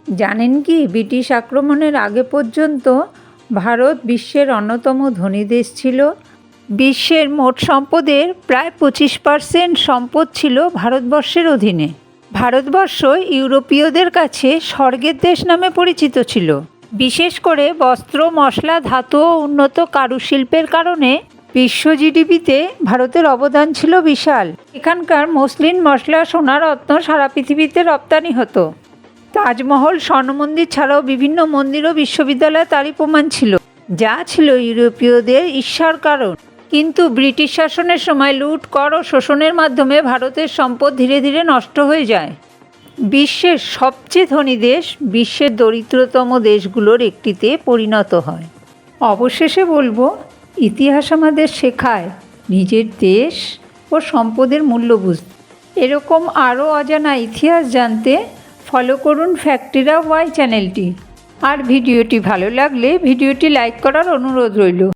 জানেন কি, ব্রিটিশ আক্রমণের আগে পর্যন্ত ভারত বিশ্বের অন্যতম ধনী দেশ ছিল। বিশ্বের মোট সম্পদের প্রায় 25% সম্পদ ছিল ভারতবর্ষের অধীনে। ভারতবর্ষ ইউরোপীয়দের কাছে স্বর্গের দেশ নামে পরিচিত ছিল। বিশেষ করে বস্ত্র, মশলা, ধাতু ও উন্নত কারুশিল্পের কারণে বিশ্ব জিডিপিতে ভারতের অবদান ছিল বিশাল। এখানকার মসলিন, মশলা, সোনা, রত্ন সারা পৃথিবীতে রপ্তানি হতো। তাজমহল, স্বর্ণমন্দির ছাড়াও বিভিন্ন মন্দির ও বিশ্ববিদ্যালয় তারই প্রমাণ ছিল, যা ছিল ইউরোপীয়দের ঈর্ষার কারণ। কিন্তু ব্রিটিশ শাসনের সময় লুট, কর ও শোষণের মাধ্যমে ভারতের সম্পদ ধীরে ধীরে নষ্ট হয়ে যায়। বিশ্বের সবচেয়ে ধনী দেশ বিশ্বের দরিদ্রতম দেশগুলোর একটিতে পরিণত হয়। অবশেষে বলবো, ইতিহাস আমাদের শেখায় নিজের দেশ ও সম্পদের মূল্য বুঝতে। এরকম আরও অজানা ইতিহাস জানতে ফলো করুন ফ্যাক্টরিয়া ওয়াই চ্যানেলটি। আর ভিডিওটি ভালো লাগলে ভিডিওটি লাইক করার অনুরোধ রইল।